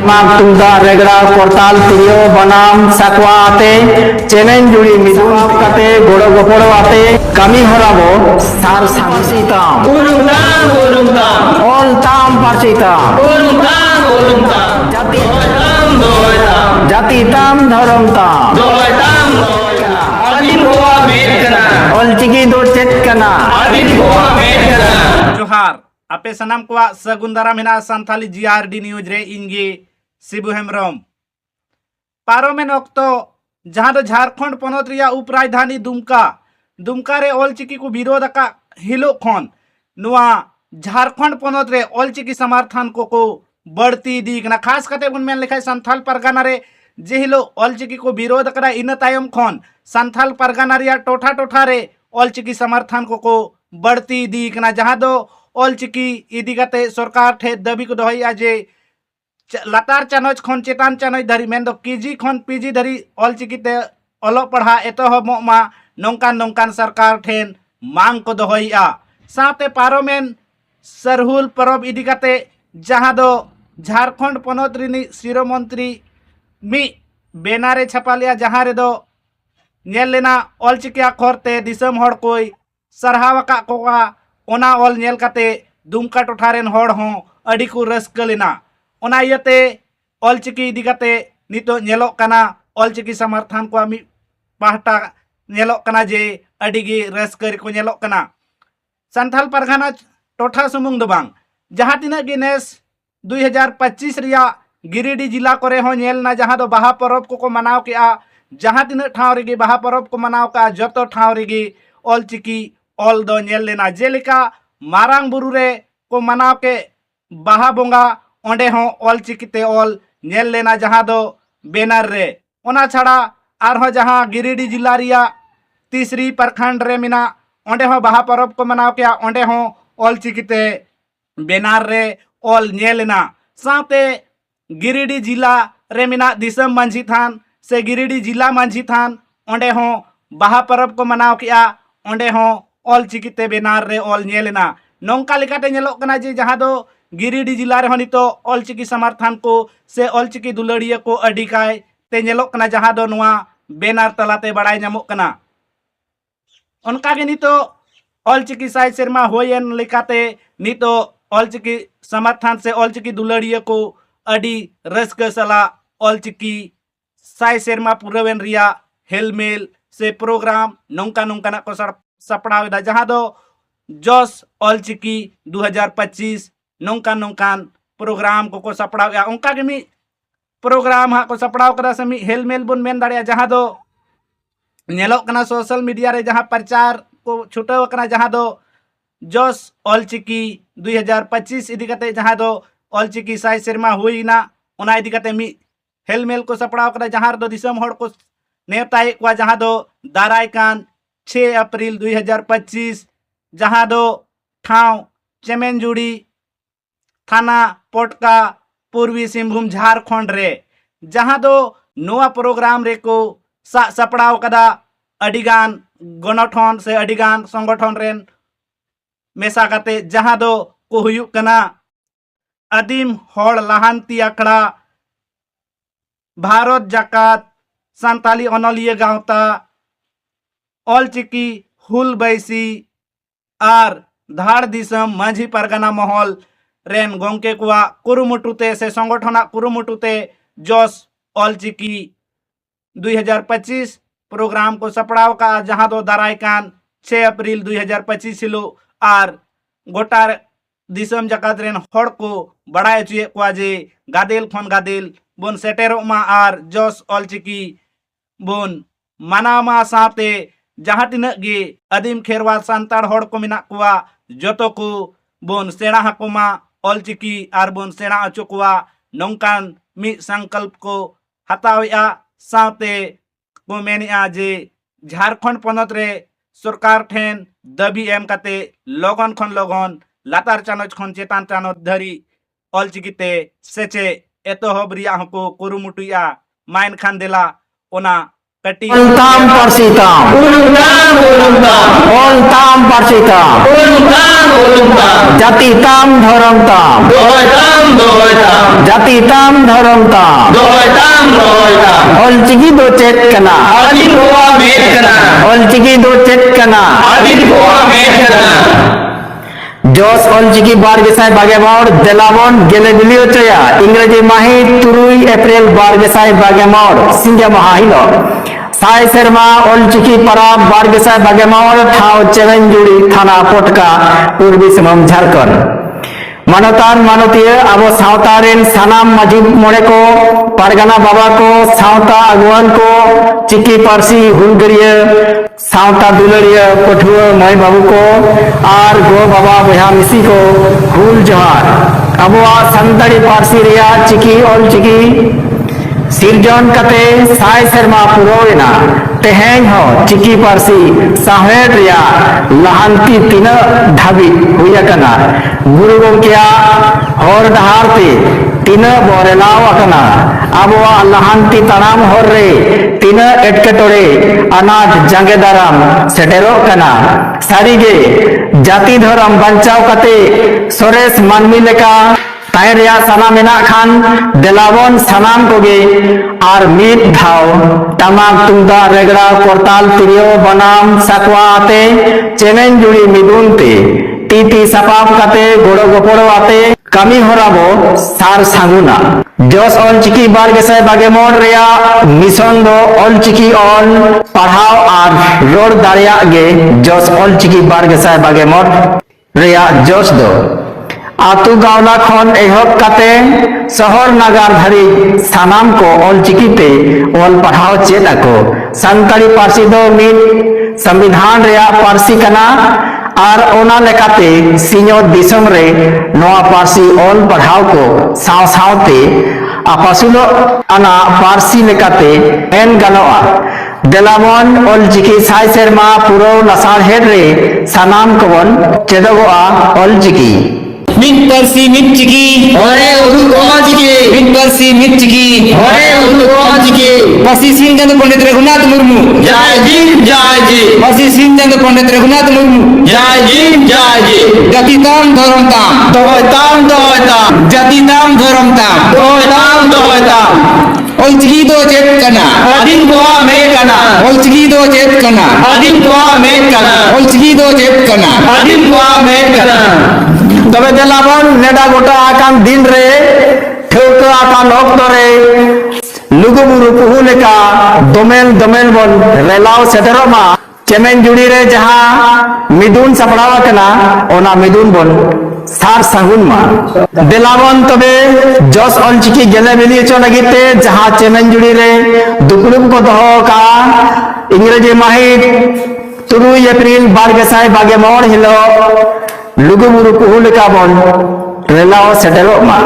टमाक तुमदाग रेगड़ा करताल तिरियो बनाम साकवा आते चैलेंज जुड़ी मिदुन काते गोड़ो गोपड़ो आते कमी हराबो सार सामसिताम ऑल ताम पार्सिताम जाति ताम धर्म ताम ऑल चिकी दो चेत कना जोहार आपे सनाम को सगुंदारा मेना संथाली जीआरडी न्यूज रे इंगे शिबु हेमरम पारोमेन अक्तो जहां दो झारखंड पनत रिया उपराजधानी दुमका रे ऑलचिकी को विरोध का हिलो खन नुआ झारखंड पनत रे ऑलचिकी समर्थन को बढ़ती दीकना खास कते गुन मेन लिखाय संथाल परगना रे जे हिलो ऑलचिकी को विरोध करा इन तायम खन संथाल परगना रिया टोठा टोठा रे ऑलचिकी समर्थन को बढ़ती दीकना जहां दो ऑलचिकी इदी कते सरकार ठे दाबी को दोहैया जे लातार चानच खन चेतान चानच धरी मेन दो केजी खन पीजी धरी ऑलचिकी ते अलो पढ़ा एतहब मा नौकान नौकान सरकार ठेन मांग को दोहैया साथे पारोमेन सरहुल परब इदी कते जहां दो झारखंड पनत रिनी शिरोमंत्री मी बेनारे छपालिया जहां रे दो नेल लेना ऑलचिकी अखरते दिसम हड़ कोई सरहावका कोका ओना ऑल नेल काते दुमका टोठारेन हड़ हों अड़ी को रस्क लेना ओना इयते ऑलचिकी इदी काते नितो नेलोक कना ऑलचिकी समर्थन को मी पाहटा नेलोक कना जे अड़ी गे रस्क को नेलोक कना संथाल परगना टोठा सुमुंग दो बांग जहां तिना गे नेस 2025 रिया गिरिडीह जिला करे हो नेल ना जहां दो बाहा परब को मनाव के आ जहां तिना ठाव रे गे बाहा परब को मनाव का जतो ठाव रे गे ऑलचिकी ऑल दो नेल लेना जेलिका मारांग बुरु रे को मनाव के बाहा बोंगा ओंडे हो ऑलचिकी ते ऑल नेल लेना जहां दो बेनर रे ओना छाड़ा आरहो जहां गिरिडीह जिला रिया तीसरी प्रखंड रे मिना ओंडे हो बाहा परब को मनाव के ओंडे हो ऑलचिकी ते बेनार रे ऑल नेल लेना साथे गिरिडीह जिला रे मिना दिसम मांझी थान से गिरिडीह जिला मांझी थान ओंडे हो बाहा परब को मनाव के ओंडे हो ऑलचिकी ते बेनार रे ऑल नेलेना नौका लेकाते नेलोक कना जे जहां दो गिरिडीह जिला रे हनितो ऑलचिकी समर्थन को से ऑलचिकी दुलड़िया को अडिकाय ते नेलोक कना जहां दो नुआ बेनार तलाते बड़ाय नामोक कना उनका के नितो ऑलचिकी साय शर्मा होयन लेकाते नितो ऑलचिकी समर्थन से ऑलचिकी दुलड़िया को अडी रस्क सला ऑलचिकी साय शर्मा पुरवेन रिया हेलमेल से प्रोग्राम नौका नौका को सपड़ावेदा जहां दो जोस ऑलचिकी 2025 नौकान नौकान प्रोग्राम को सपड़ावे उनका के मी प्रोग्राम हा को सपड़ाव करा समी हेलमेल बुन मेन दाड़िया जहां दो नेलोक कना सोशल मीडिया रे जहां प्रचार को छुटाव कना जहां दो जोस ऑलचिकी 2025 इदी कते जहां दो ऑलचिकी साय शर्मा हुईना ओना इदी कते मी हेलमेल को सपड़ाव करा जहां दो दिसम हड़ को नेताए को जहां दो दाराय कान 6 अप्रैल 2025 जहां दो ठाव चेमेंजुड़ी थाना पोटका पूर्वी सिंहभूम झारखंड रे जहां दो नोआ प्रोग्राम रे को सपड़ाव कदा अडिगान गणठन से अडिगान संगठन रेन मेसा काते जहां दो को हुयुक कना आदिम हड़ लाहांती अखड़ा भारत जाकात संताली अनलिया गावता ऑलचिकी हुल बैसी आर धाड़ दिसम माझी परगना महल रेन गोंके कुआ कुरुमुटुते से संगठन कुरुमुटुते जोस ऑलचिकी 2025 प्रोग्राम को सपड़ाव का जहां दो दारायकान 6 अप्रैल 2025 हिलो आर गोटा दिसम जकात रेन हड़ को बड़ाय चुए कुआ जे गादेल खन गादेल बोन सेटेरो मा आर जोस ऑलचिकी बोन मानामा साथे जहां तिना गे आदिम खेरवाल सांताड़ हड़ को मिना कुआ जतो को बोन सेना हकुमा ऑलचिकी आर बोन सेना अचो कुआ नौकान मी संकल्प को हतावेआ साथे को मेनिया जे झारखंड पनत रे सरकार ठेन दबी एम कते लगन खन लगन लातार चानच खन चेतान चानच धरी ऑलचिकी ते सेचे एतोहब रिया को कुरुमुटुया माइन खान देला ओना कटी Oltam parsitam. Oltam parsitam. Jatitam dharamtam. Jatitam dharamtam. Olchiki do chet kana. Olchiki do chet kana. Jos Olchiki Bargesai Bagamor Delabon Gelebilio Chaya Ingreji Mahi Turui April Bargesai Bagamor Singha Mahilo Sai Serma Olchiki Para Bargesai Bagamor Thao Chevenjuri Thana Potka Purbi Simam Jharkhand Manotan Manotia Abo Sautarin Sanam Majib Moreko Pargana Baba ko Sauta Aguan ko Chiki Parsi Hulgaria सावता दुलरिया पठुआ माई बाबू को are go बाबा बहा मिसी को हुल जोहार अबुआ संताड़ी पारसी रिया चिकी और चिकी सिरजन कते साय शर्मा पुरोना तेहें हो चिकी पारसी साहेब रिया लहांती तीन धाबी हुई कना गुरु गोंकिया और दहारते तीन बोरेलाव अकना अबुआ लहांती तनाम हो रे तीन एटकेटोरे अनाज जंगे दाराम सेटेरो कना सारीगे जाति धर्म बंचाव कते सोरेस मानमी लेका तायरिया साना मेना खान देलावन सनाम कोगे आर मीत धाव तमाक तुंदा रेगड़ा कोरताल तिरियो बनाम सकवा आते चेनेन जुड़ी मिदुनते टीटी सपाप कते गोड़ो गोपड़ो आते कमी होराबो सार सांगुना जस ऑलचिकी बारगेसाय बागेमोर रिया मिशन दो ऑलचिकी ऑन पढ़ाओ आर रोड दारिया गे जस ऑलचिकी बारगेसाय बागेमोर रिया जस दो आतु गावला खन एहब कते शहर नगर धरी सानाम को ऑलचिकी ते ऑल पढ़ाओ चेत ako संताली पारसी दो मिट संविधान रिया पारसी कना आर ओना लेकाते सिኞर दिसम रे नोआ पारसी ऑल पढ़ाओ को साव सावते आपासुलो अना पारसी लेकाते एन गनोआ देलामन ऑलचिकी साय शर्मा पुरो लसार हेड रे सानाम कोबन चेदोगोआ ऑलचिकी मिट परसी मिट चिकी ओरे उदु कोमा चिकी मिट परसी मिट चिकी ओरे उदु कोमा चिकी पसी सिंहचंद पंडित रघुनाथ मुर्मू जय जी पसी सिंहचंद पंडित रघुनाथ मुर्मू जय जी जातिताम धर्मताम दोयताम जातिताम धर्मताम दोयताम ऑलचिकी दो चेत कना अदिन गोवा में कना ऑलचिकी दो चेत कना अदिन गोवा में कना ऑलचिकी दो चेत कना अदिन गोवा में कना तबे देलाबन नेडा गोटा आकान दिन रे ठेवका आकान ऑक्ट रे लुगुबुरु पुहु लेका दोमेल बन रेलाव सेटरमा चेमेन जुड़ी रे जहां मिदुन सपड़ावा कना ओना मिदुन बन सार सांगुन मा देलाबन तबे जस ऑलचिकी गेले बेली चो लगिते जहां चेमेन जुड़ी रे दुकुलुम को दहो का इंग्रेजी माहित 3 एप्रिल 2022 हिलो लुगुबुरु पुहु लेका बन रेलाव सेटरमा